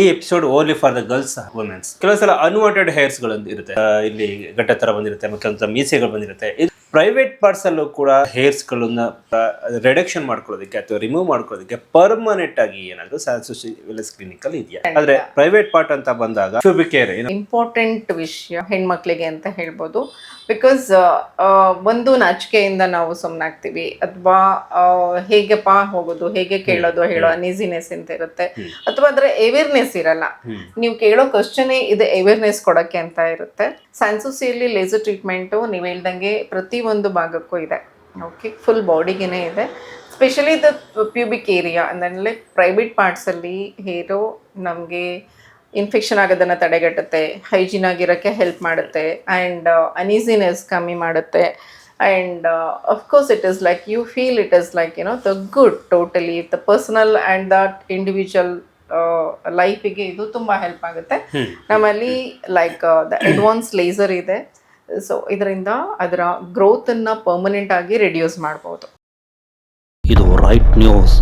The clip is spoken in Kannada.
ಈ episode only for the girls women's. ಕೆಲವು ಸಲ ಅನ್ವಾಂಟೆಡ್ ಹೇರ್ಸ್ ಗಳು ಇರುತ್ತೆ, ಇಲ್ಲಿ ಗಡ್ಡ ತರ ಬಂದಿರುತ್ತೆ, ಕೆಲವೊಂದು ಮೀಸೆಗಳು ಬಂದಿರುತ್ತೆ. ಇದು ಪ್ರೈವೇಟ್ ಪಾರ್ಟ್ಸ್ ಅಲ್ಲೂ ಕೂಡ ಹೇರ್ಸ್ ಗಳನ್ನ ರಿಡಕ್ಷನ್ ಮಾಡ್ಕೊಳ್ಳೋದಕ್ಕೆ ಅಥವಾ ರಿಮೂವ್ ಮಾಡ್ಕೊಳ್ಳೋದಕ್ಕೆ ಪರ್ಮನೆಂಟ್ ಆಗಿ ಏನಾದ್ರು ಸಾನ್ಸುಸಿ ವೆಲ್ನೆಸ್ ಕ್ಲಿನಿಕ್ ಅಲ್ಲಿ ಇದೆಯಾ? ಆದ್ರೆ ಪ್ರೈವೇಟ್ ಪಾರ್ಟ್ ಅಂತ ಬಂದಾಗ ಪ್ಯೂಬಿಕ್ ಹೇರ್ ಇಂಪಾರ್ಟೆಂಟ್ ವಿಷಯ ಹೆಣ್ಮಕ್ಳಿಗೆ ಅಂತ ಹೇಳ್ಬೋದು. ಬಿಕಾಸ್ ಒಂದು ನಾಚಿಕೆಯಿಂದ ನಾವು ಸುಮ್ಮನಾಗ್ತೀವಿ, ಅಥವಾ ಹೇಗೆಪ್ಪ ಹೋಗೋದು, ಹೇಗೆ ಕೇಳೋದು ಹೇಳೋ ಅನೀಸಿನೆಸ್ ಅಂತ ಇರುತ್ತೆ, ಅಥವಾ ಅದರ ಅವೇರ್ನೆಸ್ ಇರಲ್ಲ. ನೀವು ಕೇಳೋ ಕ್ವಶನ್ ಇದು ಅವೇರ್ನೆಸ್ ಕೊಡಕ್ಕೆ ಅಂತ ಇರುತ್ತೆ. ಸ್ಯಾನ್ಸುಸಿಯಲ್ಲಿ ಲೇಸರ್ ಟ್ರೀಟ್ಮೆಂಟು ನೀವು ಹೇಳ್ದಂಗೆ ಪ್ರತಿ ಒಂದು ಭಾಗಕ್ಕೂ ಇದೆ. ಓಕೆ, ಫುಲ್ ಬಾಡಿಗೆನೇ ಇದೆ. ಸ್ಪೆಷಲಿ ದ ಪ್ಯೂಬಿಕ್ ಏರಿಯಾ ಅಂದರೆ ಪ್ರೈವೇಟ್ ಪಾರ್ಟ್ಸಲ್ಲಿ ಹೇರು ನಮಗೆ ಇನ್ಫೆಕ್ಷನ್ ಆಗೋದನ್ನು ತಡೆಗಟ್ಟುತ್ತೆ, ಹೈಜೀನ್ ಆಗಿರೋಕ್ಕೆ ಹೆಲ್ಪ್ ಮಾಡುತ್ತೆ, ಆ್ಯಂಡ್ ಅನೀಸಿನೆಸ್ ಕಮ್ಮಿ ಮಾಡುತ್ತೆ. And of course it is like you feel it is like the good totally the personal and that individual ಲೈಫಿಗೆ ಇದು ತುಂಬ ಹೆಲ್ಪ್ ಆಗುತ್ತೆ. ನಮ್ಮಲ್ಲಿ ಲೈಕ್ ದ ಅಡ್ವಾನ್ಸ್ ಲೇಸರ್ ಇದೆ. ಸೊ ಇದರಿಂದ ಅದರ ಗ್ರೋತನ್ನು ಪರ್ಮನೆಂಟ್ ಆಗಿ ರಿಡ್ಯೂಸ್ ಮಾಡ್ಬೋದು. ಇದು ರೈಟ್ ನ್ಯೂಸ್.